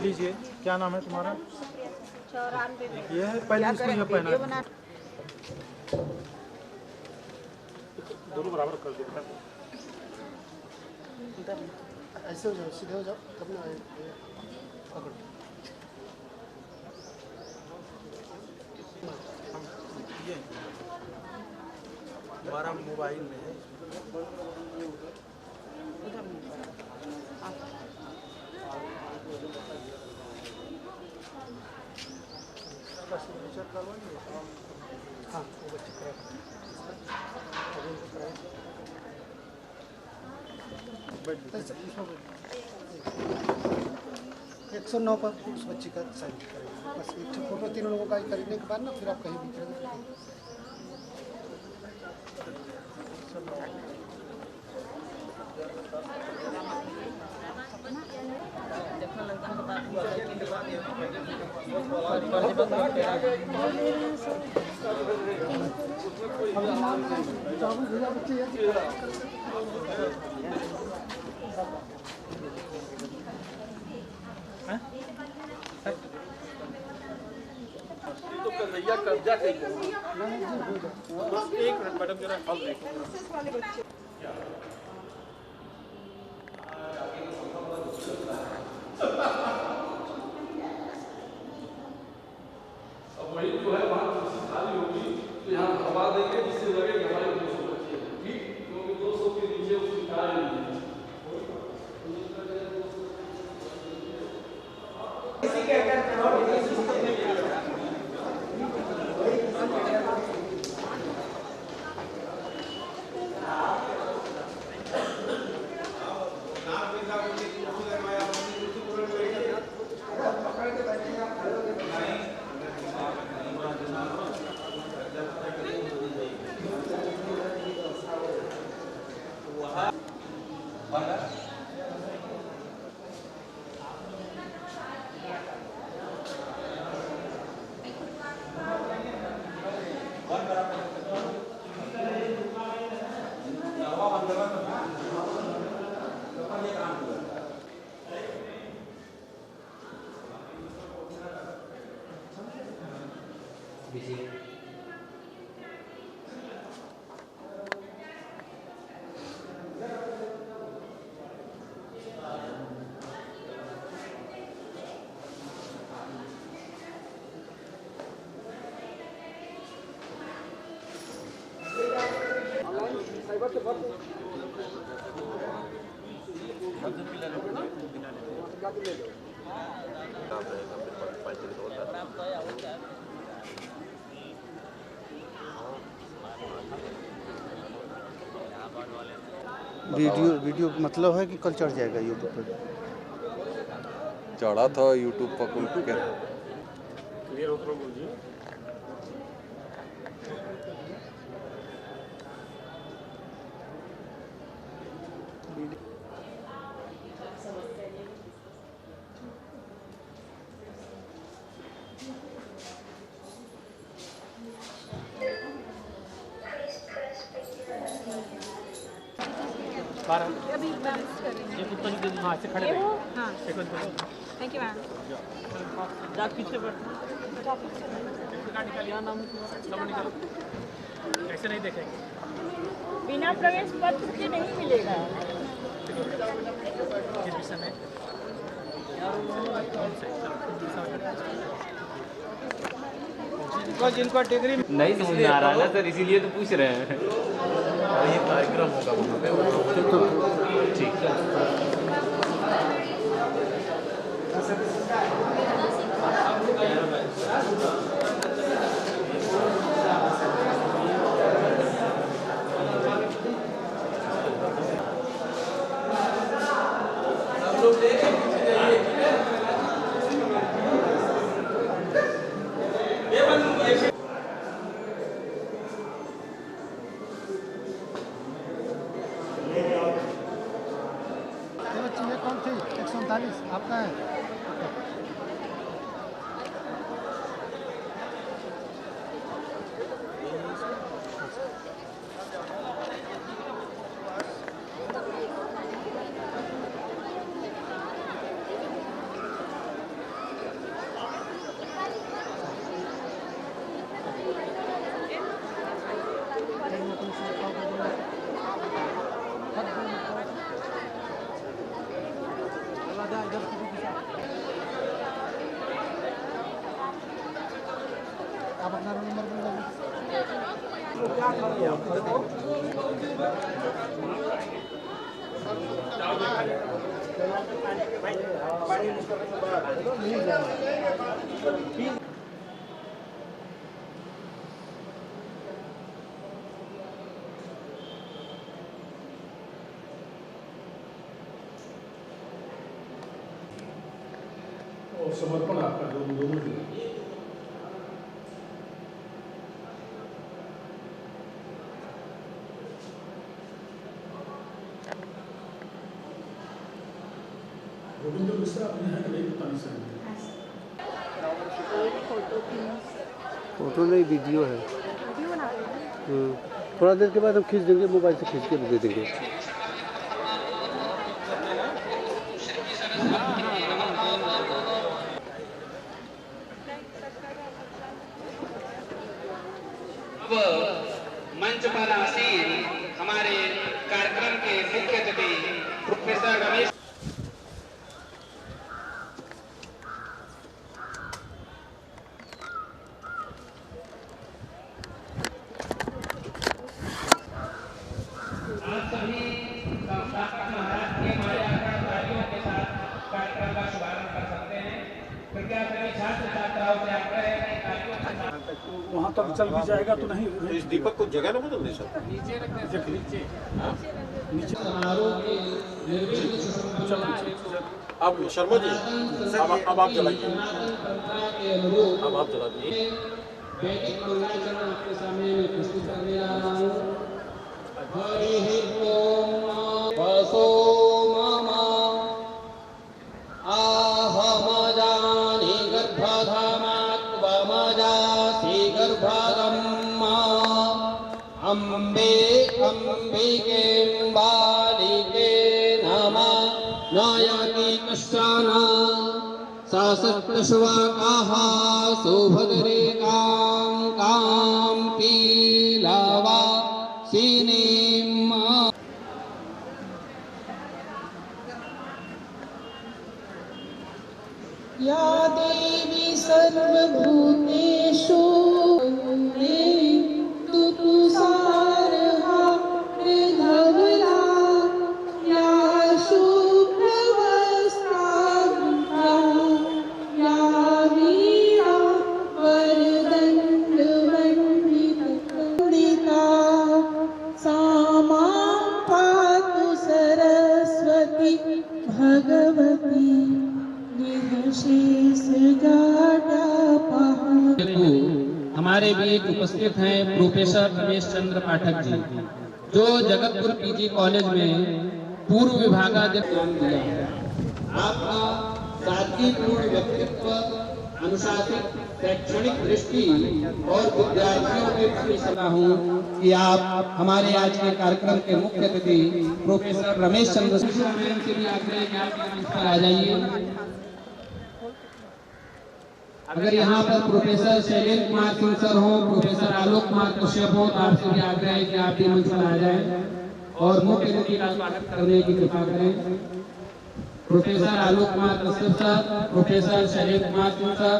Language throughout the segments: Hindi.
लीजिए, क्या नाम है तुम्हारा? 94। ये है पहले इसको ये पहना। दोनों बराबर कर देता है। ऐसे हो जाओ, सीधे हो जाओ, तब ना पकड़ो। ये हमारा मोबाइल में है। सिग्नेचर करवाइए। हाँ, वो बच्चे करा 109 पर उस बच्चे का साइन करेंगे। बस एक फोटो तीनों लोगों का करने के बाद ना फिर आप कहीं भी करेंगे। तो कन्हैया कब्जा कर एक मिनट मैडम जरा हल देखो। अब वही जो है वहाँ खाली होगी तो यहाँ हवा देंगे जिससे लगे कि हमारे 200 बच्चे हैं, ठीक, क्योंकि 200 के नीचे उसकी कार नहीं है। वीडियो मतलब है कि कल चढ़ जाएगा यूट्यूब पर? चढ़ा था यूट्यूब पर कुल के क्लियर हो तो बोलिए। अभी ये कुत्ता जी हाँ ऐसे खड़े रहिए। हाँ थैंक यू मैम। जा पीछे बैठ। क्या नाम निकालो। ऐसे नहीं देखेंगे। बिना प्रवेश पत्र के नहीं मिलेगा। किस विषय में? जिनको डिग्री नहीं समझ में आ रहा ना सर, इसीलिए तो पूछ रहे हैं। ये कार्यक्रम होगा वहाँ पे। ठीक है। और समर्पण आपका दोनों दिन गोविंद मिश्रा अपने हैं नहीं पता नहीं सर फोटो नहीं वीडियो है। थोड़ा देर के बाद हम खींच देंगे, मोबाइल से खींच के दे देंगे। अब मंच पर आसीन हमारे कार्यक्रम के मुख्य अतिथि प्रोफेसर रमेश वहाँ तक चल भी जाएगा तो नहीं। इस दीपक को जगह ना बदल दे सर। नीचे अब शर्मा जी अब आप जलाइए, अब आप जला दीजिए। अम्बे अम्बिके बालिके नमः नायकी कश्चन सासत्तश्वाकाः सुभद्रे कां पीलवा सिनेम या देवी सर्वभूतेषु हमारे बीच उपस्थित हैं प्रोफेसर रमेश चंद्र पाठक जी, जो जगतपुर पीजी कॉलेज में पूर्व विभागाध्यक्ष दिया है। आपका सादगीपूर्ण व्यक्तित्व, अनुशासित शैक्षणिक दृष्टि और विद्यार्थियों के प्रति सलाह हूँ कि आप हमारे आज के कार्यक्रम के मुख्य अतिथि प्रोफेसर रमेश चंद्र मैम से भी आग्रह कि आप मंच पर आ जाइए। अगर यहाँ पर प्रोफेसर शैलेंद्र कुमार सिंह सर हो, प्रोफेसर आलोक कुमार कश्यप हो, तो आपसे भी आग्रह है कि आप भी मंच पर आ जाएं और मुख्य अतिथि का स्वागत करने की कृपा करें। Professor Alok Kumar Kashyap sir, professor Shailendra Kumar Singh sir,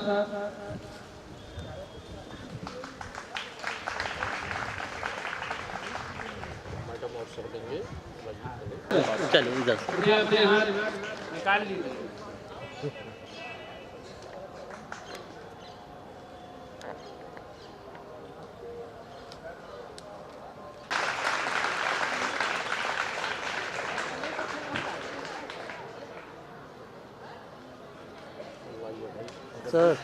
चलो इधर अपने हाथ निकाल लीजिए। सर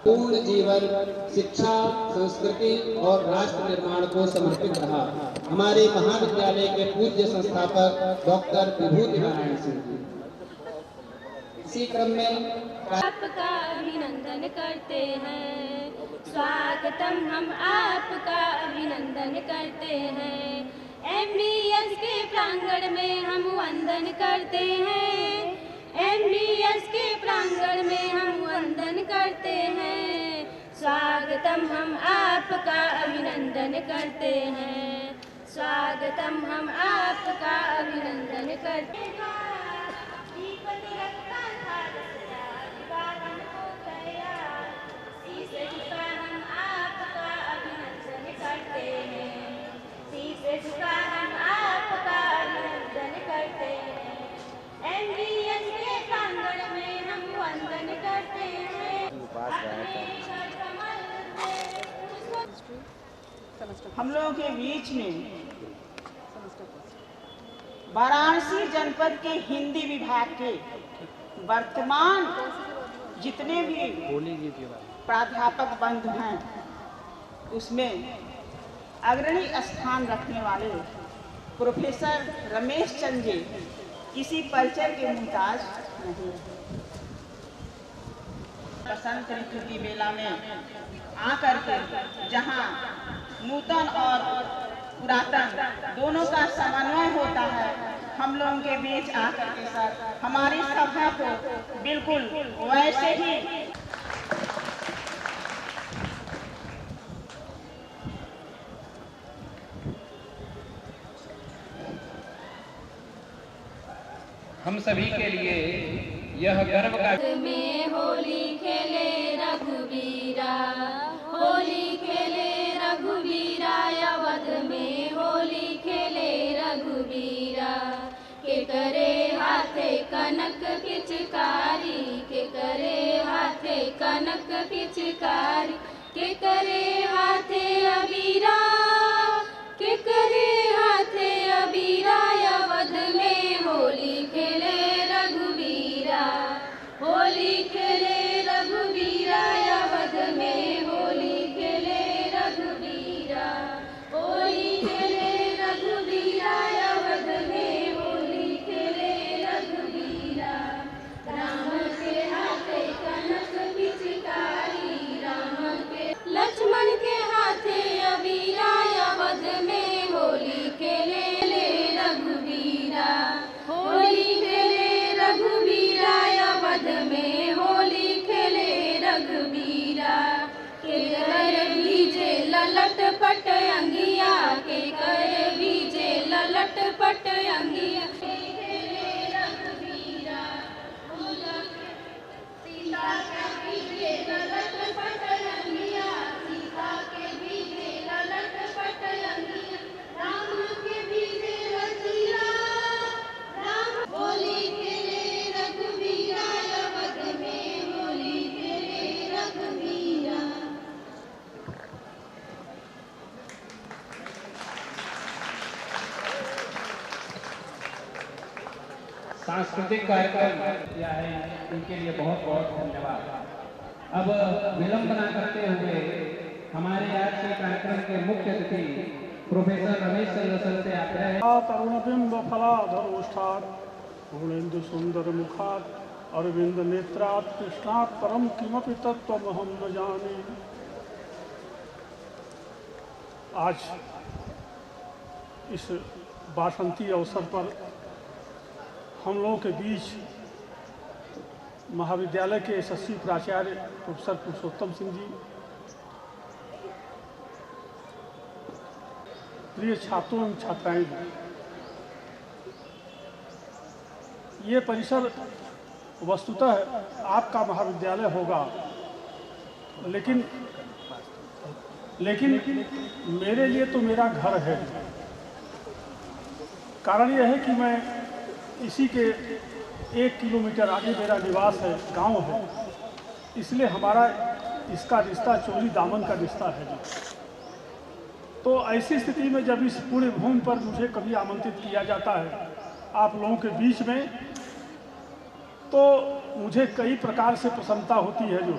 पूर्ण जीवन शिक्षा, संस्कृति और राष्ट्र निर्माण को समर्पित रहा। हमारे महाविद्यालय के पूज्य संस्थापक डॉक्टर विभूति नारायण सिंह जी। इसी क्रम में आपका अभिनंदन करते हैं, स्वागतम हम आपका अभिनंदन करते हैं। MBS के प्रांगण में हम वंदन करते हैं, MBS के प्रांगण में हम वंदन करते हैं। स्वागतम हम आपका अभिनंदन करते हैं, स्वागतम हम आपका अभिनंदन करते हैं। हम लोगों के बीच में वाराणसी जनपद के हिंदी विभाग के वर्तमान जितने भी प्राध्यापक बंधु हैं उसमें अग्रणी स्थान रखने वाले प्रोफेसर रमेश चंद्र जी किसी परिचय के मुहताज नहीं। बसंत ऋतु की बेला में आकर के जहाँ नूतन और पुरातन दोनों का समन्वय होता है, हम लोगों के बीच आकर के सर हमारी सभा को बिल्कुल वैसे ही हम सभी के लिए यह गर्व का में होली खेले रघुवीरा, होली खेले रघुवीरा, अवध में होली खेले रघुवीरा। के करे हाथे कनक पिचकारी, के करे हाथे कनक पिचकारी, के करे हाथे अबीरा, के करे हाथे अबीरा, अवध में होली खेले रघुवीरा, होली खेले रघुवीरा, अवध में होली खेले रघुवीरा, होली खेले रघुवीरा, अवध में होली खेले रघुवीरा। राम के हाथे कनक पिचकारी, राम के लक्ष्मण के हाथे अबीरा, अवध में होली खेले रघुवीरा, होली खेले रघुवीरा, अवध में होली खेले रघुवीरा। के कर बीजे ललट पट अंगिया, के कर बीजे ललट पट अंगिया, खेले रघुवीरा। सीता के बीजे ललट पट अंगिया, सीता के बीजे ललट पट अंगिया, राम के बीजे रघुवीरा, राम होली खेले रघुवीरा, अवध में होली खेले रघुवीरा। सांस्कृतिक कार्यक्रम किया है, उनके लिए बहुत बहुत धन्यवाद। अब विलंब न करते हुए हमारे आज के कार्यक्रम के मुख्य अतिथि प्रोफेसर रमेश चंद्र सर से आग्रह है। तरुणबिंब फलाधरोष्ठात् पूर्णेन्दु सुंदर मुखात् अरविंद नेत्रात् कृष्णात् परम किमपि तत्त्वमहं न जाने। आज इस वासंती अवसर पर हम लोगों के बीच महाविद्यालय के यशस्वी प्राचार्य प्रोफेसर पुरुषोत्तम सिंह जी, प्रिय छात्रों एवं छात्राएं, ये परिसर वस्तुतः आपका महाविद्यालय होगा, लेकिन मेरे लिए तो मेरा घर है। कारण यह है कि मैं इसी के 1 किलोमीटर आगे मेरा निवास है, गांव है, इसलिए हमारा इसका रिश्ता चोली दामन का रिश्ता है। तो ऐसी स्थिति में जब इस पूर्ण भूमि पर मुझे कभी आमंत्रित किया जाता है आप लोगों के बीच में, तो मुझे कई प्रकार से प्रसन्नता होती है। जो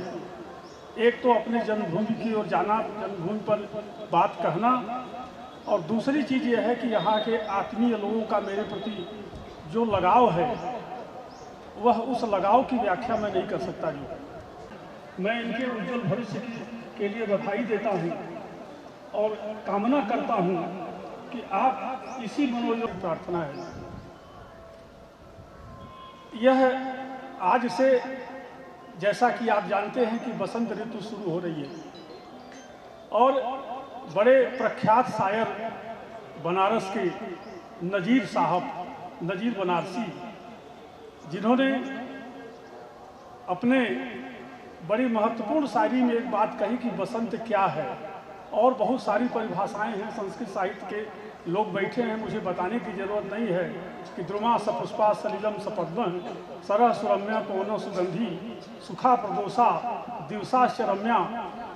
एक तो अपने जन्मभूमि की ओर जाना, जन्मभूमि पर बात कहना, और दूसरी चीज़ यह है कि यहाँ के आत्मीय लोगों का मेरे प्रति जो लगाव है वह उस लगाव की व्याख्या मैं नहीं कर सकता जी। मैं इनके उज्जवल भविष्य के लिए बधाई देता हूँ और कामना करता हूँ कि आप इसी मनोयोग प्रार्थना है। यह आज से, जैसा कि आप जानते हैं कि बसंत ऋतु शुरू हो रही है और बड़े प्रख्यात शायर बनारस के नजीर साहब, नजीर बनारसी, जिन्होंने अपने बड़ी महत्वपूर्ण शायरी में एक बात कही कि बसंत क्या है, और बहुत सारी परिभाषाएं हैं। संस्कृत साहित्य के लोग बैठे हैं, मुझे बताने की जरूरत नहीं है कि द्रुमा सपुष्पा सलिलम सपद्म सरह सुरम्या पवनो सुगंधी सुखा प्रदोषा दिवसाश्च रम्या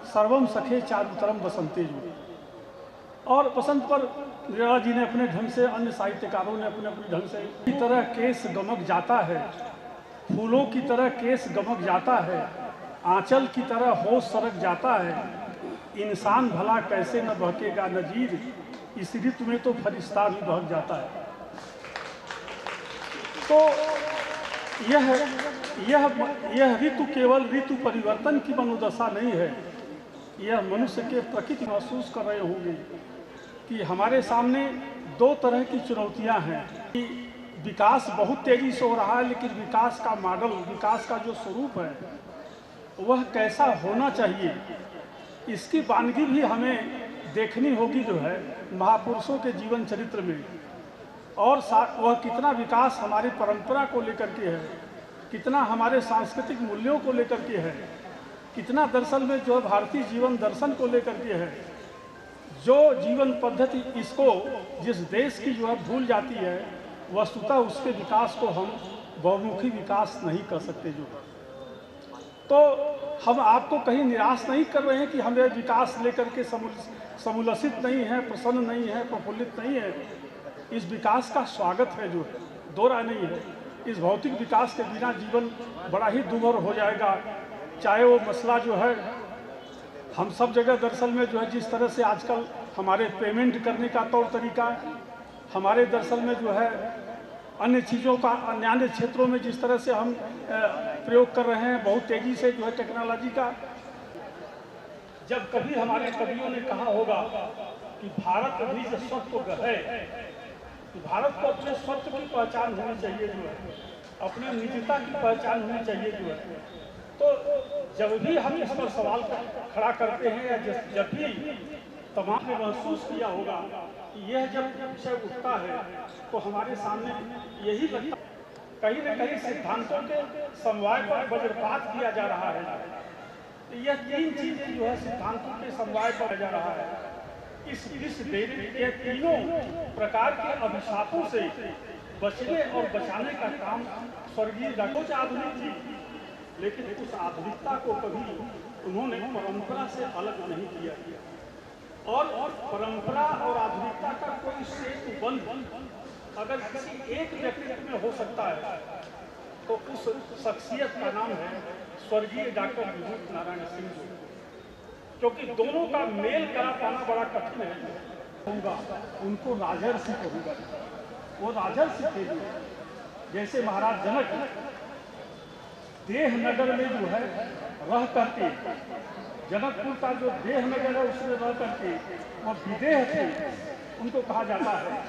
सर्वम सखे चारुतरम बसंतेजु। और बसंत पर नीरा जी ने अपने ढंग से, अन्य साहित्यकारों ने अपने अपने ढंग से, की तरह केस गमक जाता है, फूलों की तरह केस गमक जाता है, आंचल की तरह होश सरक जाता है, इंसान भला कैसे न बहकेगा नजीर, इस ऋतु में तो फरिश्ता भी बहक जाता है। तो यह ऋतु केवल ऋतु परिवर्तन की मनोदशा नहीं है, यह मनुष्य के प्रकृति महसूस कर रहे होंगे कि हमारे सामने दो तरह की चुनौतियां हैं कि विकास बहुत तेजी से हो रहा है, लेकिन विकास का मॉडल, विकास का जो स्वरूप है वह कैसा होना चाहिए, इसकी वानगी भी हमें देखनी होगी जो है महापुरुषों के जीवन चरित्र में। और वह कितना विकास हमारी परंपरा को लेकर के है, कितना हमारे सांस्कृतिक मूल्यों को लेकर के है, कितना दरअसल में जो भारतीय जीवन दर्शन को लेकर के है, जो जीवन पद्धति इसको जिस देश की जो है भूल जाती है, वस्तुतः उसके विकास को हम बहुमुखी विकास नहीं कर सकते। जो तो हम आपको कहीं निराश नहीं कर रहे हैं कि हमें विकास लेकर के समूलसित नहीं है, प्रसन्न नहीं है, प्रफुल्लित नहीं है। इस विकास का स्वागत है, जो है दो राय नहीं है। इस भौतिक विकास के बिना जीवन बड़ा ही दुर्भर हो जाएगा। चाहे वो मसला जो है हम सब जगह दरअसल में जो है जिस तरह से आजकल हमारे पेमेंट करने का तौर तरीका, हमारे दरअसल में जो है अन्य चीज़ों का, अन्य क्षेत्रों में जिस तरह से हम प्रयोग कर रहे हैं बहुत तेज़ी से जो है टेक्नोलॉजी का। जब कभी हमारे कवियों ने कहा होगा कि भारत भी जो स्वत्व है, तो भारत को अपने स्वत्व की पहचान होनी चाहिए, जो है अपने निजता की पहचान होनी चाहिए, जो है। तो जब भी हम इस पर सवाल खड़ा करते हैं या जब भी तमाम ने महसूस किया होगा कि यह जब विषय उठता है तो हमारे सामने यही लगता है कहीं न कहीं सिद्धांतों के समवाय पर वज्रपात किया जा रहा है। यह तीन चीजें जो है सिद्धांतों के समवाय पर जा रहा है। इस ये तीनों प्रकार के अभिशापों से बचने और बचाने का काम स्वर्गीय डॉक्टर आधुनिक थी, लेकिन उस आधुनिकता को कभी उन्होंने परंपरा से अलग नहीं किया। और परंपरा और आधुनिकता का कोई सेतु बंध अगर किसी एक व्यक्तित्व में हो सकता है तो उस शख्सियत का नाम है स्वर्गीय डॉक्टर विभूति नारायण सिंह जी, क्योंकि दोनों का मेल करा पाना बड़ा कठिन है। होगा उनको राजर्षि कहूँगा, वो राजर्षि थे जैसे महाराज जनक देह नगर में जो है रह करके, जनकपुर का जो देह नगर है उसमें रह करके वो विदेह थे, उनको कहा जाता है।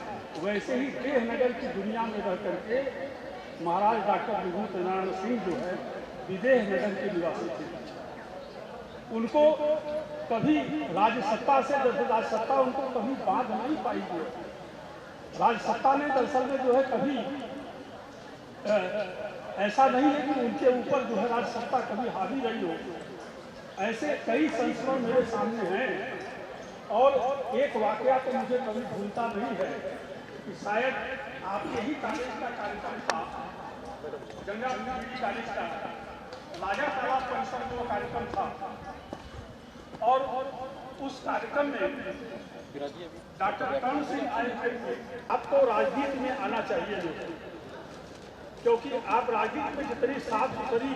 वैसे ही देह नगर की दुनिया में रह करके महाराज डॉक्टर विभूति नारायण सिंह जो है विदेह नगर के निवासी थे। उनको कभी राजसत्ता से, राजसत्ता उनको कभी बांध नहीं पाई थी। राजसत्ता ने दरअसल में जो है कभी ऐसा नहीं है कि उनके ऊपर जो है राजसत्ता कभी हावी रही हो। ऐसे कई संस्करण मेरे सामने हैं और एक वाकया तो मुझे कभी भूलता नहीं है कि शायद आपके ही कॉलेज का कार्यक्रम था, गंगा कॉलेज का राजा तालाब परिसर में वो कार्यक्रम था, और उस कार्यक्रम में डॉक्टर कर्ण सिंह आए थे। आपको राजनीति में आना चाहिए। क्योंकि आप राजनीति में जितनी साफ सुथरी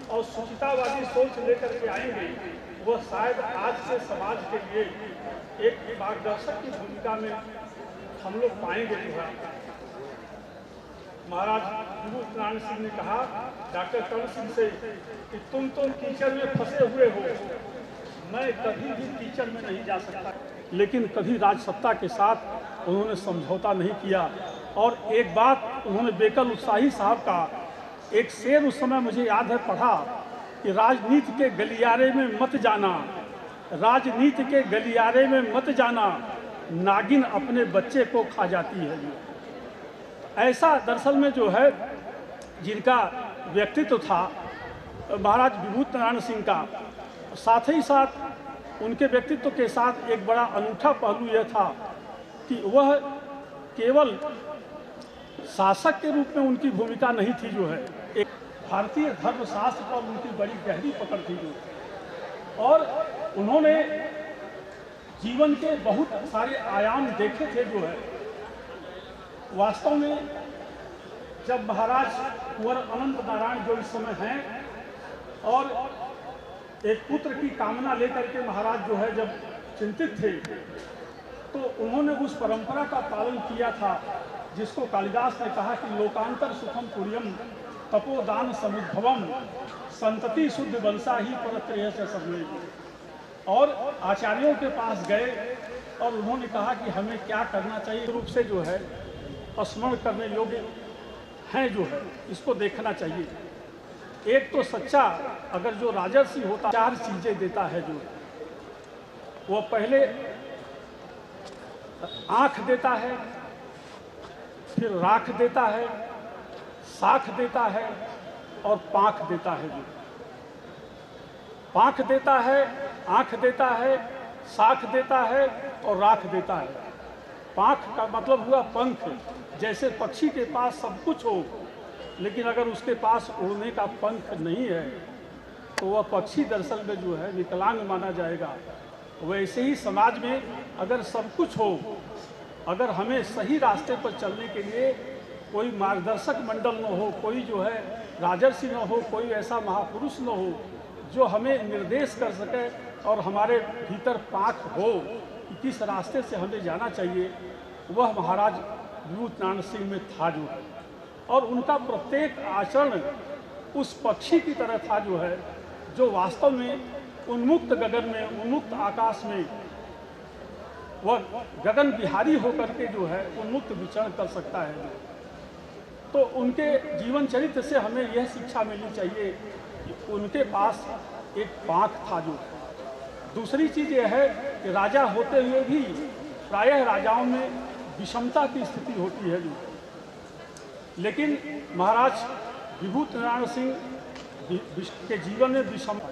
और शुचितावादी सोच लेकर के आएंगे, वह शायद आज से समाज के लिए एक मार्गदर्शक की भूमिका में हम लोग पाएंगे। महाराज विभूति नारायण सिंह ने कहा डॉक्टर कर्ण सिंह से कि तुम तो कीचड़ में फंसे हुए हो, मैं कभी भी कीचड़ में नहीं जा सकता। लेकिन कभी राजसत्ता के साथ उन्होंने समझौता नहीं किया। और एक बात उन्होंने बेकल उत्साही साहब का एक शेर उस समय मुझे याद है पढ़ा कि राजनीति के गलियारे में मत जाना, राजनीति के गलियारे में मत जाना, नागिन अपने बच्चे को खा जाती है। ऐसा दरअसल में जो है जिनका व्यक्तित्व था महाराज विभूति नारायण सिंह का, साथ ही साथ उनके व्यक्तित्व के साथ एक बड़ा अनूठा पहलू यह था कि वह केवल शासक के रूप में उनकी भूमिका नहीं थी, जो है एक भारतीय धर्मशास्त्र पर उनकी बड़ी गहरी पकड़ थी जो, और उन्होंने जीवन के बहुत सारे आयाम देखे थे जो है। वास्तव में जब महाराज कुंवर अनंत नारायण जो इस समय हैं और एक पुत्र की कामना लेकर के महाराज जो है जब चिंतित थे, तो उन्होंने उस परंपरा का पालन किया था जिसको कालिदास ने कहा कि लोकांतर सुखम पुर्यम तपोदान समुद्भवम संतति शुद्ध वंशा ही परत्रय से सबने। और आचार्यों के पास गए और उन्होंने कहा कि हमें क्या करना चाहिए, रूप से जो है स्मरण करने योग्य हैं जो है, इसको देखना चाहिए। एक तो सच्चा अगर जो राजर्षि होता 4 चीजें देता है जो, वो पहले आँख देता है, फिर राख देता है, साख देता है और पाँख देता है। जो पाँख देता है, आँख देता है, साख देता है और राख देता है। पाँख का मतलब हुआ पंख। जैसे पक्षी के पास सब कुछ हो लेकिन अगर उसके पास उड़ने का पंख नहीं है तो वह पक्षी दरअसल में जो है विकलांग माना जाएगा। वैसे ही समाज में अगर सब कुछ हो, अगर हमें सही रास्ते पर चलने के लिए कोई मार्गदर्शक मंडल न हो, कोई जो है राजर्षि न हो, कोई ऐसा महापुरुष न हो जो हमें निर्देश कर सके और हमारे भीतर पाँख हो कि किस रास्ते से हमें जाना चाहिए, वह महाराज विभूति नारायण सिंह में था जो। और उनका प्रत्येक आचरण उस पक्षी की तरह था जो है, जो वास्तव में उन्मुक्त गगन में, उन्मुक्त आकाश में वह गगन विहारी होकर के जो है उन्मुक्त विचरण कर सकता है। तो उनके जीवन चरित्र से हमें यह शिक्षा मिलनी चाहिए कि उनके पास एक पाँख था जो। दूसरी चीज़ यह है कि राजा होते हुए भी प्रायः राजाओं में विषमता की स्थिति होती है जो, लेकिन महाराज विभूति नारायण सिंह के जीवन में विषमता।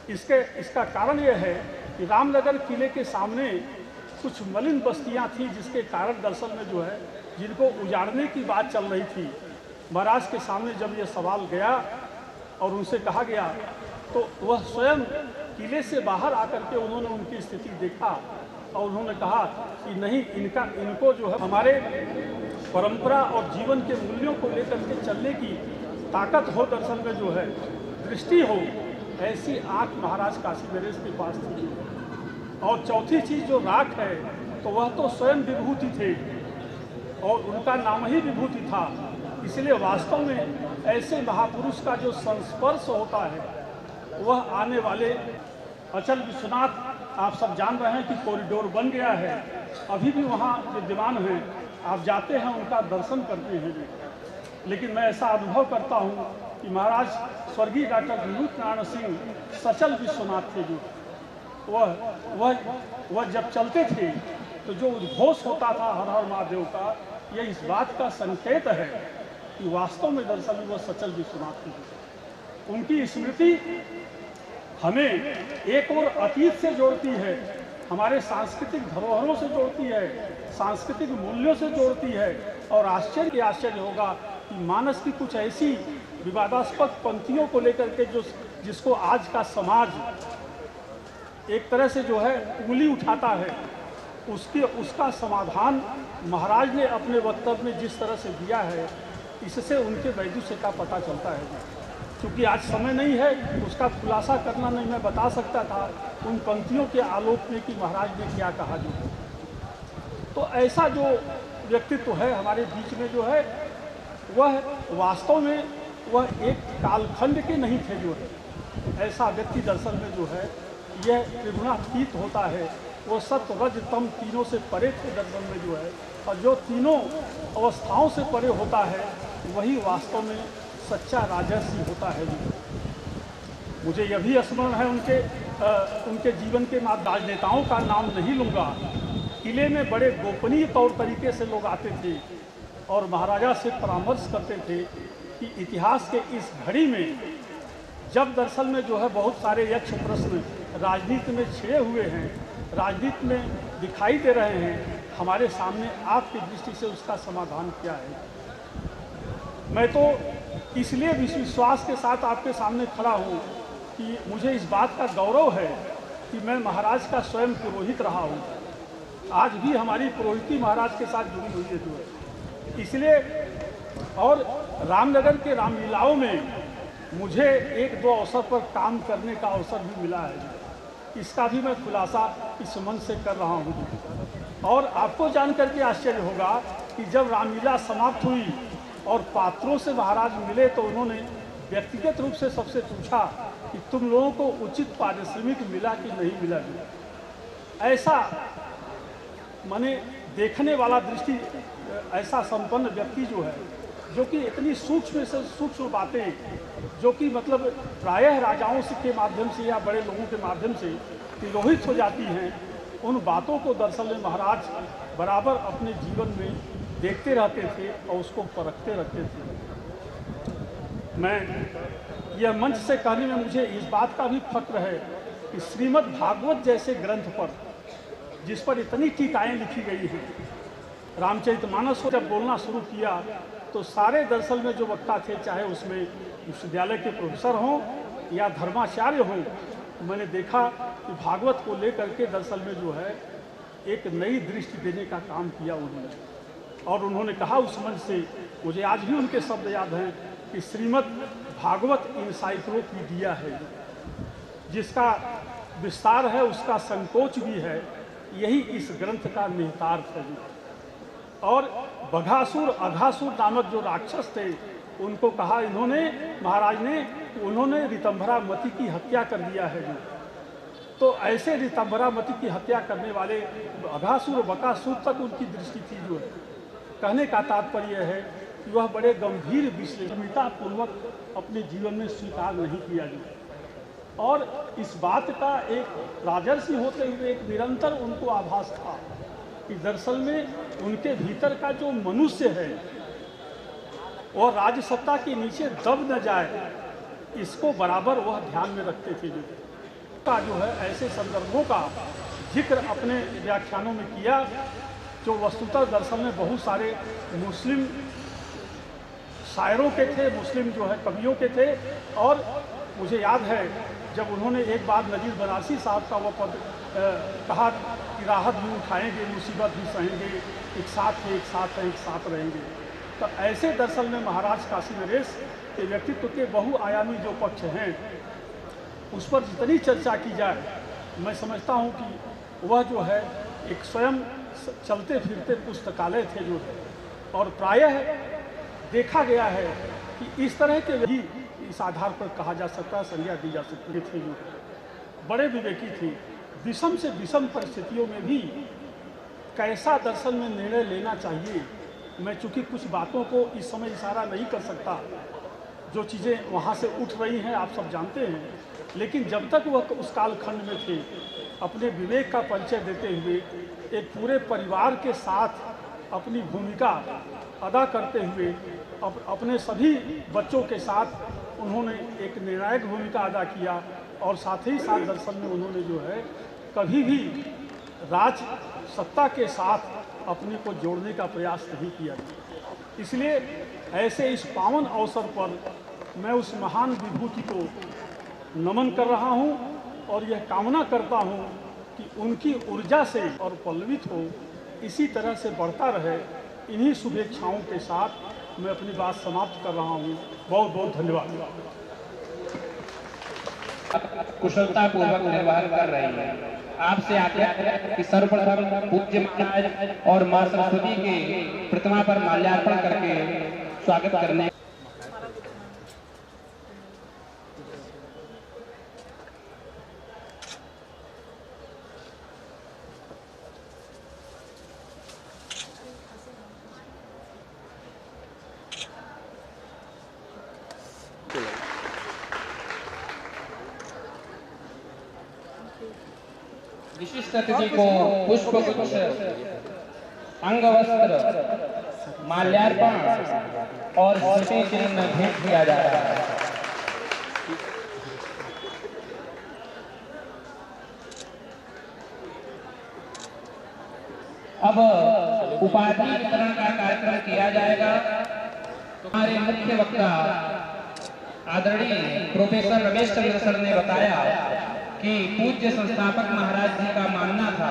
इसका कारण यह है कि रामनगर किले के सामने कुछ मलिन बस्तियां थी, जिसके कारण दरअसल में जो है जिनको उजाड़ने की बात चल रही थी। महाराज के सामने जब ये सवाल गया और उनसे कहा गया तो वह स्वयं किले से बाहर आकर के उन्होंने उनकी स्थिति देखा और उन्होंने कहा कि नहीं, इनको जो है हमारे परंपरा और जीवन के मूल्यों को लेकर के चलने की ताकत हो, दरअसल में जो है दृष्टि हो, ऐसी आँख महाराज काशी नरेश के पास थी। और चौथी चीज़ जो राख है तो वह तो स्वयं विभूति थे और उनका नाम ही विभूति था। इसलिए वास्तव में ऐसे महापुरुष का जो संस्पर्श होता है वह आने वाले अचल विश्वनाथ, आप सब जान रहे हैं कि कॉरिडोर बन गया है, अभी भी वहाँ विद्यमान हैं, आप जाते हैं उनका दर्शन करते हैं। लेकिन मैं ऐसा अनुभव करता हूँ कि महाराज स्वर्गीय डॉक्टर विभूति नारायण सिंह सचल विश्वनाथ थे जो। वह जब चलते थे तो जो उद्घोष होता था हर हर महादेव का, यह इस बात का संकेत है कि वास्तव में दरअसल वह सचल विश्वनाथ थे। उनकी स्मृति हमें एक और अतीत से जोड़ती है, हमारे सांस्कृतिक धरोहरों से जोड़ती है, सांस्कृतिक मूल्यों से जोड़ती है। और आश्चर्य होगा कि मानस की कुछ ऐसी विवादास्पद पंक्तियों को लेकर के जिसको आज का समाज एक तरह से जो है उंगली उठाता है, उसका समाधान महाराज ने अपने वक्तव्य में जिस तरह से दिया है इससे उनके वैदुष्य का पता चलता है। क्योंकि आज समय नहीं है उसका खुलासा करना नहीं मैं बता सकता था उन पंक्तियों के आलोक में कि महाराज ने क्या कहा जो। तो ऐसा जो व्यक्तित्व है हमारे बीच में जो है वह वास्तव में वह एक कालखंड के नहीं थे जो है। ऐसा व्यक्ति दरअसल में जो है यह त्रिगुणातीत होता है, वो सत्य रज तम तीनों से परे थे दर्शन में जो है। और जो तीनों अवस्थाओं से परे होता है वही वास्तव में सच्चा राजर्षि होता है जी। मुझे यह भी स्मरण है उनके जीवन के राजनेताओं का नाम नहीं लूँगा। किले में बड़े गोपनीय तौर तरीके से लोग आते थे और महाराजा से परामर्श करते थे कि इतिहास के इस घड़ी में जब दरअसल में जो है बहुत सारे यक्ष प्रश्न राजनीति में छिड़े हुए हैं, राजनीति में दिखाई दे रहे हैं, हमारे सामने आपकी दृष्टि से उसका समाधान क्या है। मैं तो इसलिए विश्वास के साथ आपके सामने खड़ा हूँ कि मुझे इस बात का गौरव है कि मैं महाराज का स्वयं पुरोहित रहा हूँ। आज भी हमारी पुरोहिती महाराज के साथ जुड़ी हुई है जो है। इसलिए और रामनगर के रामलीलाओं में मुझे एक दो अवसर पर काम करने का अवसर भी मिला है, इसका भी मैं खुलासा इस मंच से कर रहा हूँ। और आपको जानकर के आश्चर्य होगा कि जब रामलीला समाप्त हुई और पात्रों से महाराज मिले तो उन्होंने व्यक्तिगत रूप से सबसे पूछा कि तुम लोगों को उचित पारिश्रमिक मिला कि नहीं मिला। ऐसा माने देखने वाला दृष्टि ऐसा संपन्न व्यक्ति जो है, जो कि इतनी सूक्ष्म से सूक्ष्म बातें जो कि मतलब प्रायः राजाओं के माध्यम से या बड़े लोगों के माध्यम से तिरोहित हो जाती हैं, उन बातों को दरअसल में महाराज बराबर अपने जीवन में देखते रहते थे और उसको परखते रखते थे। मैं यह मंच से कहने में मुझे इस बात का भी फक्र है कि श्रीमद् भागवत जैसे ग्रंथ पर जिस पर इतनी टीकाएँ लिखी गई हैं, रामचरितमानस को जब बोलना शुरू किया तो सारे दरअसल में जो वक्ता थे, चाहे उसमें विश्वविद्यालय के प्रोफेसर हों या धर्माचार्य हों, मैंने देखा कि भागवत को लेकर के दरअसल में जो है एक नई दृष्टि देने का काम किया उन्होंने। और उन्होंने कहा उस मंच से, मुझे आज भी उनके शब्द याद हैं कि श्रीमद् भागवत इनसाइक्लोपीडिया है, जिसका विस्तार है उसका संकोच भी है, यही इस ग्रंथ का निहितार्थ है। और बघासुर अघासुर नामक जो राक्षस थे उनको कहा इन्होंने महाराज ने, उन्होंने ऋतंभरा मति की हत्या कर दिया है। तो ऐसे ऋतंभरा मति की हत्या करने वाले अघासुर बकासुर तक उनकी दृष्टि थी जो है। कहने का तात्पर्य है कि वह बड़े गंभीर विश्लेषणता पूर्वक अपने जीवन में स्वीकार नहीं किया गया। और इस बात का एक राजर्षि होते हुए एक निरंतर उनको आभास था कि दरअसल में उनके भीतर का जो मनुष्य है और राजसत्ता के नीचे दब न जाए, इसको बराबर वह ध्यान में रखते थे। जो है ऐसे संदर्भों का जिक्र अपने व्याख्यानों में किया जो वस्तुतः दरअसल में बहुत सारे मुस्लिम शायरों के थे, मुस्लिम जो है कवियों के थे। और मुझे याद है जब उन्होंने एक बार नजीर बनारसी साहब का वह पद कहा कि राहत भी उठाएंगे, मुसीबत भी सहेंगे, एक साथ हैं, एक साथ हैं, एक साथ रहेंगे। तो ऐसे दरअसल में महाराज काशी नरेश के व्यक्तित्व के बहुआयामी जो पक्ष हैं उस पर जितनी चर्चा की जाए, मैं समझता हूँ कि वह जो है एक स्वयं चलते फिरते पुस्तकालय थे जो है। और प्रायः देखा गया है कि इस तरह के भी इस आधार पर कहा जा सकता है, संज्ञा दी जा सकती थे जो बड़े विवेकी थे। विषम से विषम परिस्थितियों में भी कैसा दर्शन में निर्णय लेना चाहिए, मैं चूँकि कुछ बातों को इस समय इशारा नहीं कर सकता, जो चीज़ें वहाँ से उठ रही हैं आप सब जानते हैं। लेकिन जब तक वह उस कालखंड में थे, अपने विवेक का परिचय देते हुए एक पूरे परिवार के साथ अपनी भूमिका अदा करते हुए अपने सभी बच्चों के साथ उन्होंने एक निर्णायक भूमिका अदा किया। और साथ ही साथ दर्शन में उन्होंने जो है कभी भी राज सत्ता के साथ अपने को जोड़ने का प्रयास नहीं किया। इसलिए ऐसे इस पावन अवसर पर मैं उस महान विभूति को नमन कर रहा हूं और यह कामना करता हूं कि उनकी ऊर्जा से और पल्लवित हो, इसी तरह से बढ़ता रहे। इन्हीं शुभेच्छाओं के साथ मैं अपनी बात समाप्त कर रहा हूँ। बहुत बहुत धन्यवाद। कुशलतापूर्वक निर्वाह कर रही है। आपसे आग्रह है कि सर्वप्रथम पूज्य महाराज और मां सरस्वती के प्रतिमा पर माल्यार्पण करके स्वागत करने। विशिष्ट अतिथि को पुष्पगुच्छ, अंगवस्त्र, माल्यार्पण और स्मृति चिन्ह भेंट किया जा रहा है। अब उपाधि वितरण का कार्यक्रम किया जाएगा। हमारे मुख्य वक्ता आदरणीय प्रोफेसर रमेश चंद्र सर ने बताया कि पूज्य संस्थापक महाराज जी का मानना था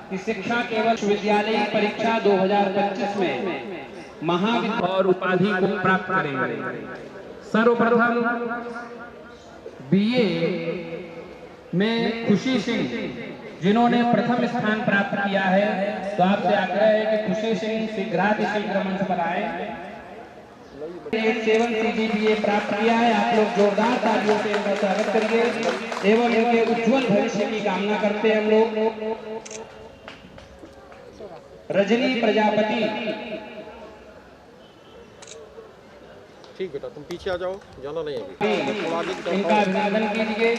कि शिक्षा केवल विश्वविद्यालय परीक्षा 2025 में महाविद्यालय और उपाधि को प्राप्त करेंगे। सर्वप्रथम बीए में खुशी सिंह जिन्होंने प्रथम स्थान प्राप्त किया है, तो आपसे आग्रह है कि खुशी सिंह शीघ्र मंच पर आए। 7 CGPA प्राप्त किया है। आप लोग जोरदार तालियों से इनका स्वागत करिए एवं इनके उज्जवल भविष्य की कामना करते हैं हम लोग। रजनी प्रजापति, ठीक बेटा, तुम पीछे आ जाओ, जाना नहीं है। इनका अभिनंदन कीजिए।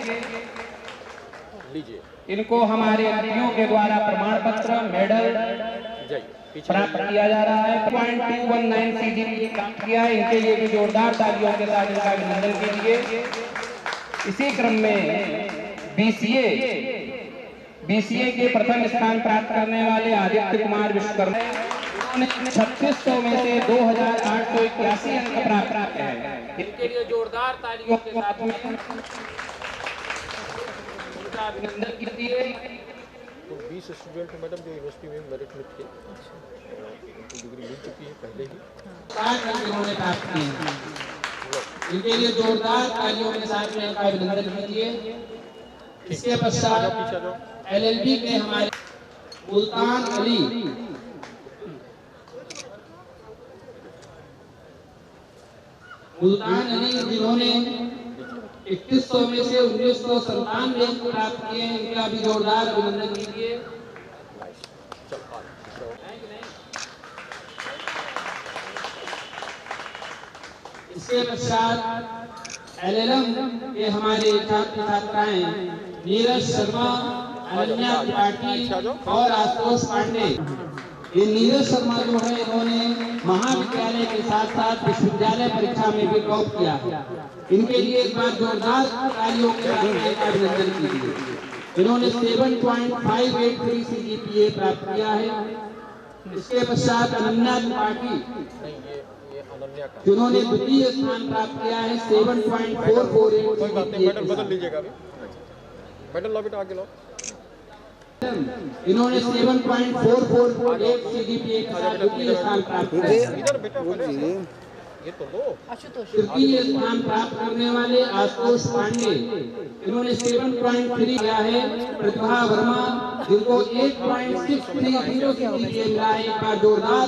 लीजिए, इनको हमारे अतिथियों के द्वारा प्रमाण पत्र, मेडल प्राप्त किया जा रहा है। 0.219 CGPA प्राप्त किया है। इनके लिए भी जोरदार तालियों के साथ इनका अभिनंदन कीजिए। इसी क्रम में BCA के प्रथम स्थान प्राप्त करने वाले आदित्य कुमार विश्वकर्मा, उन्होंने 3600 में से 2881 अंक प्राप्त किए हैं। इनके लिए जोरदार तालियों के साथ में उनका अभिनंदन कीजिए। तो 20 स्टूडेंट मैडम जो यूनिवर्सिटी में मेरिट में थे, उनको डिग्री मिल चुकी है पहले ही। 5 अंक इन्होंने प्राप्त किए हैं। इनके लिए जोरदार तालियों के साथ में इनका अभिनंदन कीजिए। इसके पश्चात LLB के हमारे मुल्तान अली, जिन्होंने 2100 में से 1997 अंक प्राप्त किए हैं, इनका भी जोरदार अभिनंदन कीजिए। इसके पश्चात LLM के हमारे छात्र छात्राएं नीरज शर्मा, अनन्या त्रिपाठी और आशुतोष पांडे। ये नीरज शर्मा जो है, इन्होंने महाविद्यालय के साथ साथ विश्वविद्यालय परीक्षा में भी टॉप किया। इनके लिए एक बार जोरदार तालियों के साथ अभिनंदन कीजिए। इन्होंने 7.583 CGPA प्राप्त किया है। इसके पश्चात अनन्या त्रिपाठी, जिन्होंने द्वितीय स्थान प्राप्त किया है, 7.448 मेडल बदल लीजिएगा, मेडल लो बेटा, आगे लो। इन्होंने 7.448 CGPA के साथ द्वितीय स्थान प्राप्त किया है। ये तो लो। तृतीय स्थान प्राप्त करने वाले आशुतोष पांडे, इन्होंने 7.3 किया है। प्रतिभा वर्मा, जिनको 8.630 CGPA मिला है, एक बार जोरदार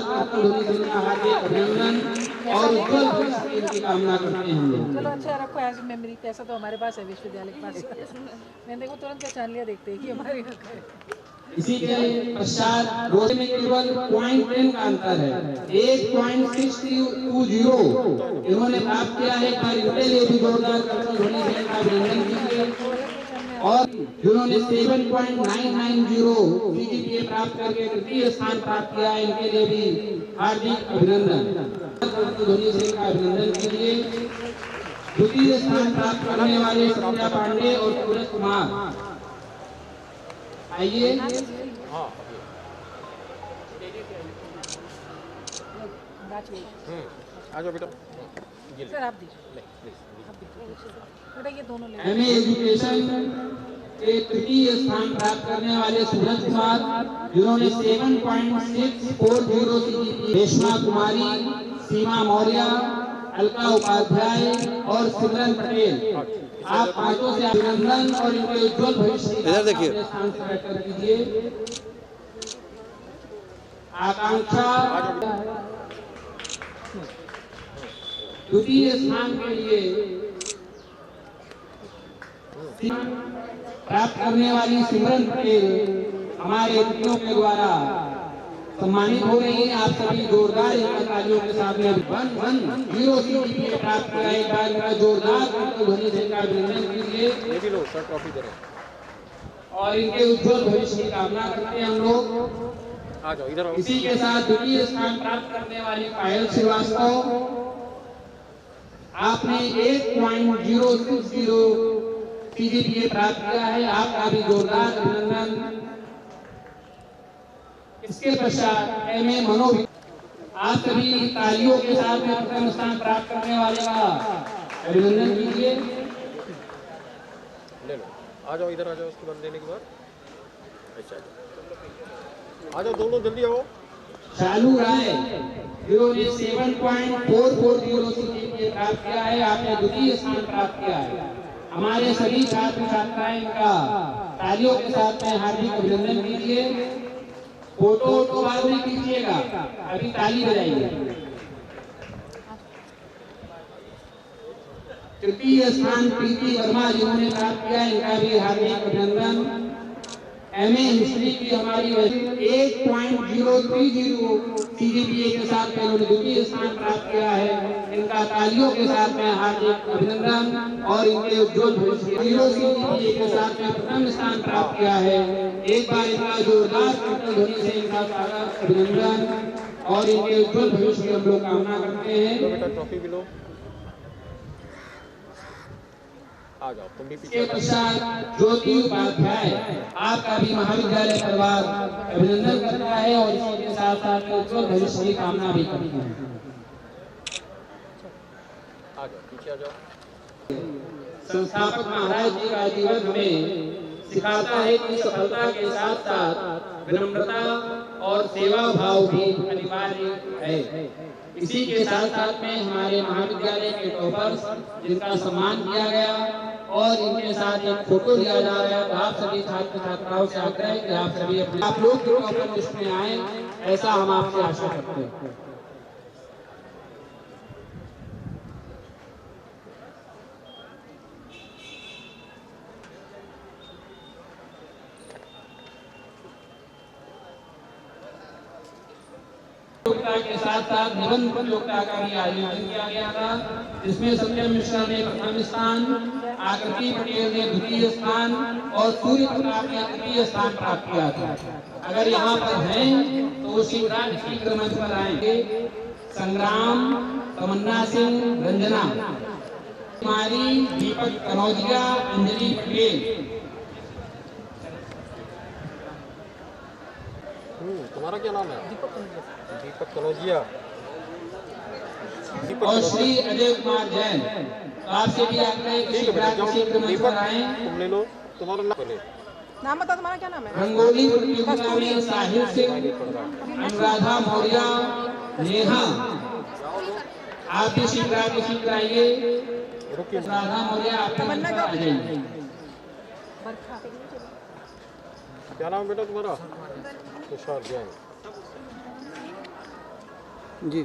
हार्दिक अभिनंदन और उज्जवल भविष्य की कामना करते हैं हम लोग। चलो अच्छा रखो ऐसे मेमोरी, पैसा तो हमारे पास है विश्वविद्यालय के पास। मैंने देखो तुरंत पहचान लिया, देखते हैं कि हमारे यहाँ का है। इसी के पश्चात रोजे में केवल 0.10 का अंतर है, 8.620 इन्होंने प्राप्त किया है। इनके लिए भी जोरदार अभिनंदन कीजिए। और जिन्होंने 7.990 CGPA प्राप्त करके तृतीय स्थान प्राप्त किया है, इनके लिए भी हार्दिक अभिनंदन। ध्वनि से इनका अभिनंदन कीजिए। द्वितीय स्थान प्राप्त करने वाले संध्या पांडे और सूरज कुमार, आइए। आ जाओ बेटा। सर आप दीजिए बेटा, ये दोनों ले। MA एजुकेशन के तृतीय स्थान प्राप्त करने वाले सूरज कुमार, जिन्होंने 7.640 CGPA। रेशमा कुमारी सीमा मौर्य, अलका उपाध्याय और सिमरन पटेल, आप पांचों से अभिनंदन और इनके उज्जवल भविष्य इधर देखिए। कर दीजिए। आकांक्षा द्वितीय स्थान के लिए प्राप्त करने वाली सिमरन पटेल हमारे अतिथियों के द्वारा सम्मानित हो रही है। आप सभी जोरदार तालियों के साथ में 110 CGPA प्राप्त किया। एक बार इनका जोरदार ध्वनि से इनका अभिनंदन कीजिए। ये भी लो सर, ट्रॉफी दे रहे हैं। और इनके उज्जवल भविष्य की कामना करते हैं हम लोग। आ जाओ इधर आओ। इसी के साथ द्वितीय स्थान प्राप्त करने वाली पायल श्रीवास्तव, आपने 1.060 CGPA प्राप्त किया है। आपका भी जोरदार अभिनंदन। इसके पश्चात MA मनोविज्ञान, आप सभी तालियों के साथ में प्रथम स्थान प्राप्त करने वाले का अभिनंदन कीजिए। ले लो, आ जाओ इधर आ जाओ। उसके बाद लेने के बाद अच्छा आ जाओ, दोनों जल्दी आओ। शालू राय जिन्होंने 7.440 CGPA प्राप्त किया है, आपने द्वितीय स्थान प्राप्त किया है। हमारे सभी छात्र छात्राएं इनका तालियों के साथ में हार्दिक अभिनंदन कीजिए। फोटो तो बाद में कीजिएगा, अभी ताली बजाइए। तृतीय स्थान प्रीति वर्मा जिन्होंने प्राप्त किया, इनका भी हार्दिक अभिनंदन। MA हिस्ट्री की हमारी 1.030 CGPA के साथ में उन्होंने द्वितीय स्थान प्राप्त किया है। इनका तालियों के साथ में हार्दिक अभिनंदन और इनके उज्जवल भविष्य 0 CGPA के साथ में प्रथम स्थान प्राप्त किया है। एक बार इनका जोरदार ध्वनि से इनका अभिनंदन और इनके उज्जवल भविष्य की हम लोग कामना करते हैं। बेटा ट्रॉफी भी लो, आ जाओ तुम भी पीछे। इसके पश्चात ज्योति उपाध्याय, आपका भी महाविद्यालय परिवार अभिनंदन करता है और इसके साथ साथ उज्जवल भविष्य की कामना भी करती है। आ जाओ पीछे आ जाओ। संस्थापक महाराज जी का जीवन हमें सिखाता है कि सफलता के साथ साथ विनम्रता और सेवा भाव भी अनिवार्य है। इसी के साथ साथ में हमारे महाविद्यालय के टॉपर्स जिनका सम्मान किया गया और इनके साथ एक फोटो लिया जा रहा है। तो आप सभी छात्र छात्राओं से आग्रह है कि आप सभी आप लोग जो टॉपर लिस्ट में आए, ऐसा हम आपसे आशा करते हैं। प्रतियोगिता के साथ साथ निबंध प्रतियोगिता का भी आयोजन किया गया था, जिसमें सत्यम मिश्रा ने प्रथम स्थान, आकृति पटेल ने द्वितीय स्थान और सूर्य प्रताप ने तृतीय स्थान प्राप्त किया था। अगर यहाँ पर हैं तो शीघ्र मंच पर आएंगे। संग्राम, तमन्ना सिंह, रंजना कुमारी, दीपक कनौजिया, अंजलि पटेल। तुम्हारा क्या नाम है? दीपक कनौजिया। और श्री अजय कुमार जैन। आपसे भी आग्रह है कि शीघ्र मंच पर आएं। तुम ले लो, तुम्हारा नाम ले। नाम बताओ, तुम्हारा क्या नाम है? रंगोली प्रतियोगिता में साहिल सिंह, अनुराधा मौर्य, नेहा, आप भी शीघ्र आइए। अनुराधा मौर्य आप आ जाइए। क्या नाम बेटा तुम्हारा? तुषार जैन जी।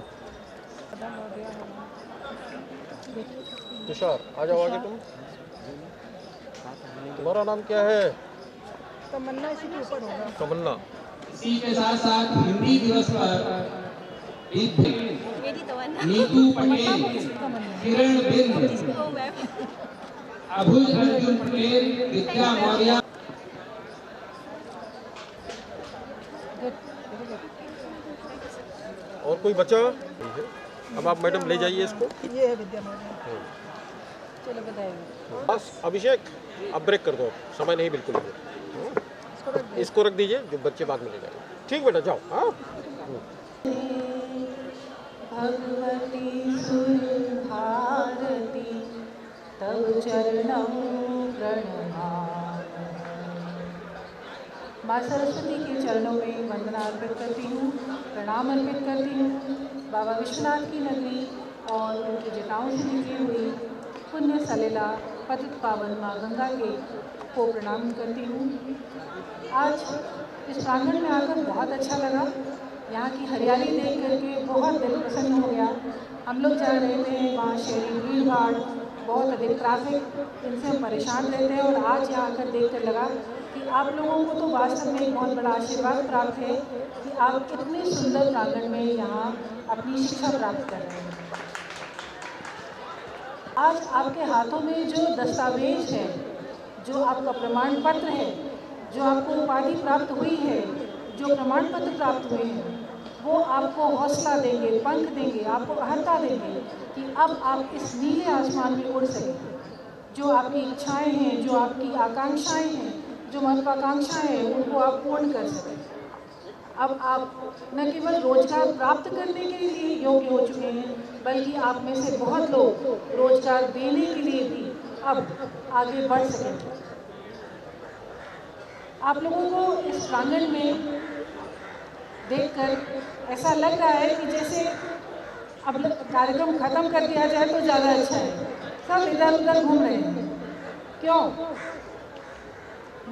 तुषार आ जाओ आगे तुम। तुम्हारा नाम क्या है? तमन्ना, इसी के ऊपर होगा। तमन्ना। इसी के साथ साथ हिंदी दिवस पर नीतू पटेल, किरण बिंद, अभुज अर्जुन पटेल, विद्या मौर्य। और कोई बचा? अब आप मैडम ले जाइए इसको। ये है विद्या मौर्य। चलो बताएंगे। बस अभिषेक अब ब्रेक कर दो, समय नहीं बिल्कुल भी। इसको रख दीजिए, जो बच्चे बाद में ले जाएंगे। ठीक बेटा जाओ। हाँ भगवती सुर भारती तव चरणं प्रणमामि। माँ सरस्वती के चरणों में वंदना अर्पित करती हूँ, प्रणाम अर्पित करती हूँ। बाबा विश्वनाथ की नगरी और उनकी जटाओं से निकली हुई पुण्य सलिला पतित पावन माँ गंगा के को प्रणाम करती हूँ। आज इस प्रांगण में आकर बहुत अच्छा लगा। यहाँ की हरियाली देख करके बहुत दिल प्रसन्न हो गया। हम लोग जा रहे थे वहाँ शहरी भीड़ भाड़, बहुत अधिक ट्रैफिक, इनसे हम परेशान रहते हैं, और आज यहाँ आकर देख कर लगा कि आप लोगों को तो वास्तव में एक बहुत बड़ा आशीर्वाद प्राप्त है कि आप इतने सुंदर प्रांगण में यहाँ अपनी शिक्षा प्राप्त कर रहे हैं। आज आपके हाथों में जो दस्तावेज है, जो आपका प्रमाण पत्र है, जो आपको उपाधि प्राप्त हुई है, जो प्रमाण पत्र प्राप्त हुए हैं, वो आपको हौसला देंगे, पंख देंगे, आपको अहर्ता देंगे कि अब आप इस नीले आसमान में उड़ सकें। जो आपकी इच्छाएं हैं, जो आपकी आकांक्षाएं हैं, जो महत्वाकांक्षाएं हैं, उनको आप पूर्ण कर सकें। अब आप न केवल रोजगार प्राप्त करने के लिए योग्य हो चुके हैं, बल्कि आप में से बहुत लोग रोजगार देने के लिए भी अब आगे बढ़ सकेंगे। आप लोगों को इस प्रांगण में देखकर ऐसा लग रहा है कि जैसे अब कार्यक्रम खत्म कर दिया जाए तो ज़्यादा अच्छा है। सब इधर उधर घूम रहे हैं, क्यों?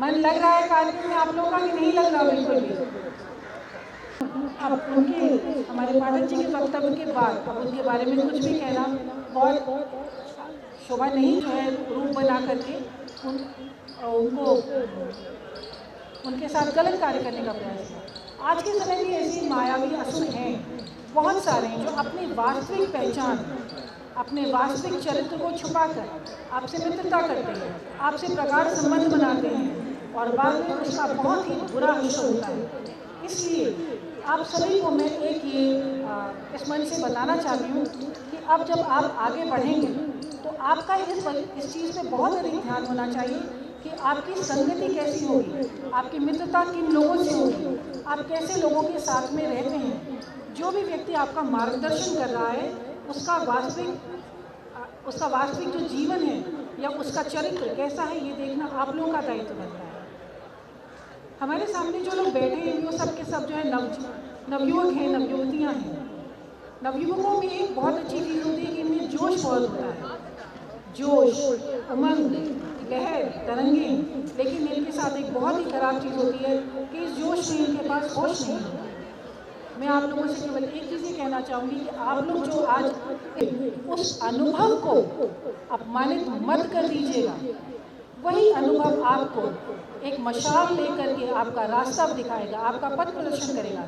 मन लग रहा है कार्यक्रम में आप लोगों का कि नहीं लग रहा? बिल्कुल भी। अब उनके हमारे पाठक जी के वक्तव्य के बाद अब उनके बारे में कुछ भी कहना बहुत शोभा नहीं जो है रूप बना करके उनको उनके साथ गलत कार्य करने का प्रयास है। आज के समय में ऐसी मायावी असुर हैं, बहुत सारे हैं, जो अपनी वास्तविक पहचान, अपने वास्तविक चरित्र को छुपाकर आपसे मित्रता करते हैं, आपसे प्रगाढ़ संबंध बनाते हैं और बाद में उसका बहुत ही बुरा असर होता है। इसलिए आप सभी को मैं एक ये इस मन से बताना चाहती हूँ कि अब जब आप आगे बढ़ेंगे तो आपका इस चीज़ में बहुत अधिक ध्यान होना चाहिए कि आपकी संगति कैसी होगी, आपकी मित्रता किन लोगों से होगी, आप कैसे लोगों के साथ में रहते हैं। जो भी व्यक्ति आपका मार्गदर्शन कर रहा है उसका वास्तविक जो जीवन है या उसका चरित्र कैसा है, ये देखना आप लोगों का दायित्व बनता है। हमारे सामने जो लोग बैठे हैं वो सब के सब जो है नवयुवक हैं, नवयुवतियाँ हैं। नवयुवकों में एक बहुत अच्छी चीज़ होती है कि इनमें जोश बहुत होता है, जोश, उमंग, लहर, तरंगे। लेकिन इनके साथ एक बहुत ही खराब चीज़ होती है कि इस जोश में इनके पास होश नहीं होता। मैं आप लोगों से केवल एक चीज़ ही कहना चाहूँगी कि आप लोग जो आज उस अनुभव को अपमानित मत कर दीजिएगा। वही अनुभव आपको एक मशाल लेकर के आपका रास्ता दिखाएगा, आपका पथ प्रदर्शन करेगा।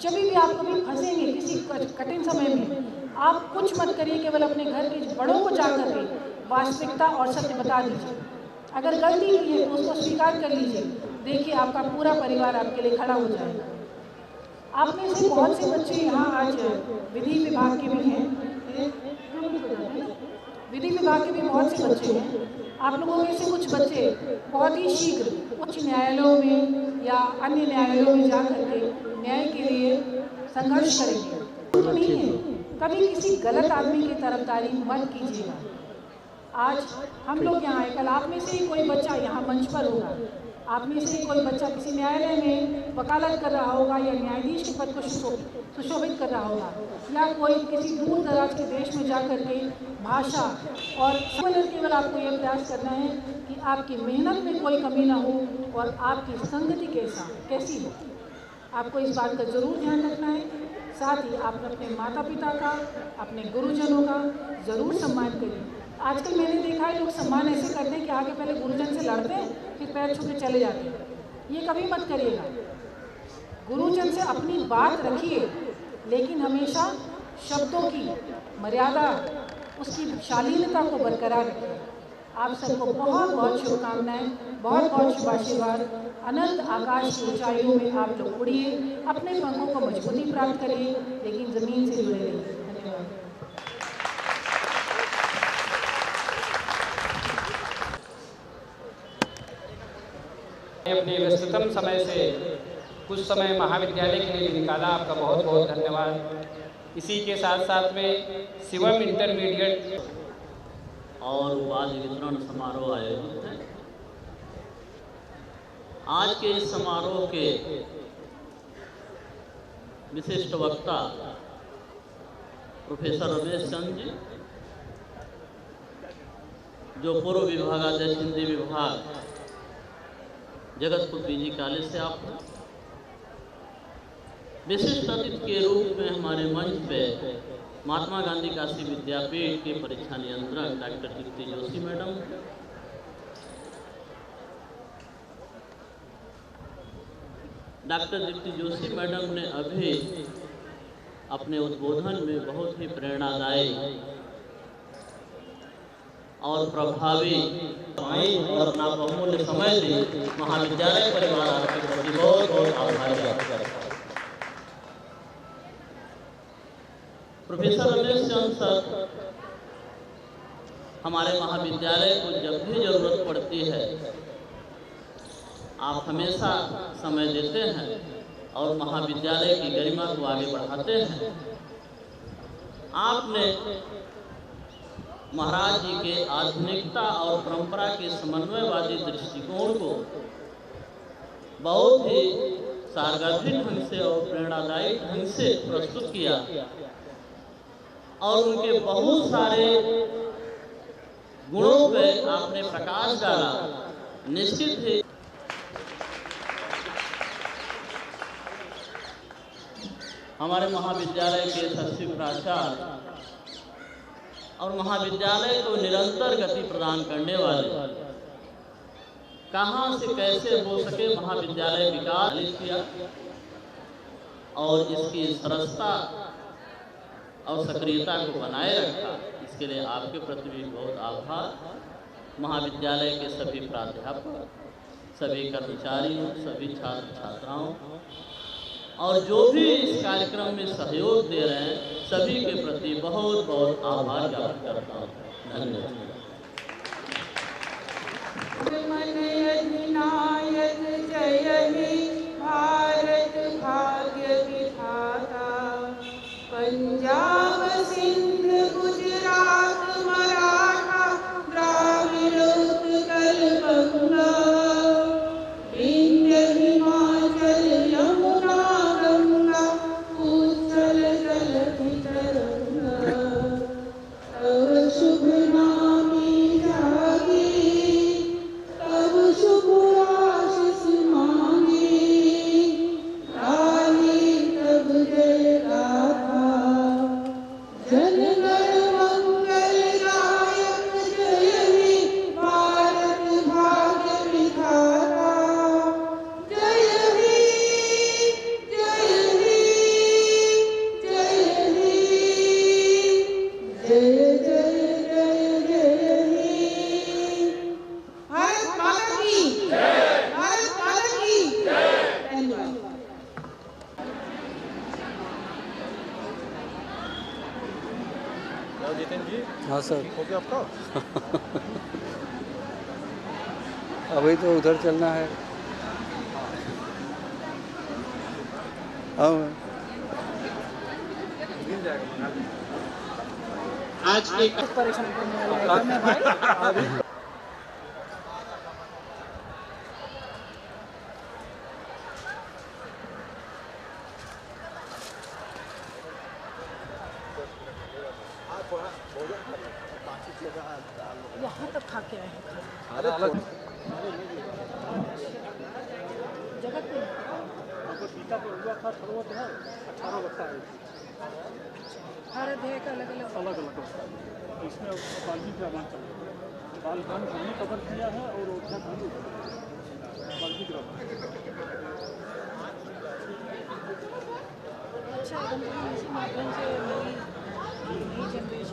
जब भी आप कभी फंसेंगे किसी कठिन समय में, आप कुछ मत करिए, केवल अपने घर के बड़ों को जाकर के वास्तविकता और सत्य बता दीजिए। अगर गलती की है तो उसको स्वीकार कर लीजिए। देखिए आपका पूरा परिवार आपके लिए खड़ा हो जाएगा। आप में से बहुत से बच्चे यहाँ आज विधि विभाग के भी हैं, विधि विभाग के भी बहुत से बच्चे हैं। आप लोगों में से कुछ बच्चे बहुत ही शीघ्र उच्च न्यायालयों में या अन्य न्यायालयों में जा करके न्याय के लिए संघर्ष करेंगे। तो नहीं है, कभी किसी गलत आदमी की तरफदारी मत कीजिएगा। आज हम लोग यहाँ आए, कल आप में से ही कोई बच्चा यहाँ मंच पर होगा, आप में से कोई बच्चा किसी न्यायालय में वकालत कर रहा होगा या न्यायाधीश के पद को सुशोभित कर रहा होगा, या कोई किसी दूर दराज के देश में जा कर के भाषा और केवल आपको ये प्रयास करना है कि आपकी मेहनत में कोई कमी ना हो और आपकी संगति कैसी हो। आपको इस बात का ज़रूर ध्यान रखना है। साथ ही आप अपने माता पिता का, अपने गुरुजनों का ज़रूर सम्मान करिए। आजकल मैंने देखा है लोग सम्मान ऐसे करते हैं कि आगे पहले गुरुजन से लड़ते हैं फिर पैर छू के चले जाते हैं। ये कभी मत करिएगा। गुरुजन से अपनी बात रखिए, लेकिन हमेशा शब्दों की मर्यादा, उसकी शालीनता को बरकरार रखिए। आप सबको बहुत बहुत शुभकामनाएं, बहुत बहुत शुभाशीर्वाद। अनंत आकाश की ऊंचाइयों में आप लोग उड़िए, अपने पंखों को मजबूती प्राप्त करिए, लेकिन ज़मीन से जुड़े रहिए। धन्यवाद। अपने व्यस्ततम समय से कुछ समय महाविद्यालय के लिए निकाला, आपका बहुत बहुत धन्यवाद। इसी के साथ साथ में शिवम इंटरमीडिएट और उपाधि वितरण समारोह आयोजित है। आज के इस समारोह के विशिष्ट वक्ता प्रोफेसर रमेश चंद्र जी, जो पूर्व विभागाध्यक्ष हिंदी विभाग जगतपुर पीजी कॉलेज से आप हैं। विशिष्ट अतिथि के रूप में हमारे मंच पे महात्मा गांधी काशी विद्यापीठ के परीक्षा नियंत्रक doctor Deepti Joshi madam, doctor Deepti Joshi madam ने अभी अपने उद्बोधन में बहुत ही प्रेरणादायी और प्रभावी और अपना बहुमूल्य समय दी। महाविद्यालय परिवार आपके प्रति बहुत बहुत आभार व्यक्त करता हूं। प्रोफेसर रमेश चंद्र सर हमारे महाविद्यालय को जब भी जरूरत पड़ती है आप हमेशा समय देते हैं और महाविद्यालय की गरिमा को आगे बढ़ाते हैं। आपने महाराज जी के आधुनिकता और परंपरा के समन्वयवादी दृष्टिकोण को बहुत ही सार्वजनिक ढंग से और प्रेरणादायी ढंग से प्रस्तुत किया और उनके बहुत सारे गुणों पर आपने प्रकाश डाला। निश्चित ही हमारे महाविद्यालय के यशस्वी प्राचार्य और महाविद्यालय को निरंतर गति प्रदान करने वाले, कहां से कैसे हो सके महाविद्यालय विकास किया और इसकी सरसता और सक्रियता को बनाए रखा। इसके लिए आपके प्रति भी बहुत आभार। महाविद्यालय के सभी प्राध्यापक, सभी कर्मचारियों, सभी छात्र छात्राओं और जो भी इस कार्यक्रम में सहयोग दे रहे हैं सभी के प्रति बहुत बहुत आभार ज्ञापन करता हूँ। धन्यवाद। जय हे भारत भाग्य विधाता, पंजाब सिंध गुजरात मराठा द्राविड़ उत्कल बंगा, विंध्य हिमाचल यमुना गंगा उच्छल जलधि तरंगा, तव शुभ नामे जागे तव शुभ आशीष मांगे, गाहे तब जय गाथा जन गण मंगल गायक, जय हे भारत भाग्य विधाता, जय हे जय हे जय हे जय जय जय जय हे। भारत माता की जय, भारत माता की जय। धन्यवाद। जितेंद्र जी, हाँ सर। हो गया आपका? अभी तो उधर चलना है। हाँ आज के परेशान करने वाला है भाई। यहाँ तक खा के आए हैं खाना। जगतपुर हर अध्याय का अलग अलग अलग इसमें वाल्मीकि रामायण चल रहा है। बालकांड हमने कवर किया है और उत्तराखंड वाल्मीकि रामायण। अच्छा, इसी माध्यम से नई जनरेशन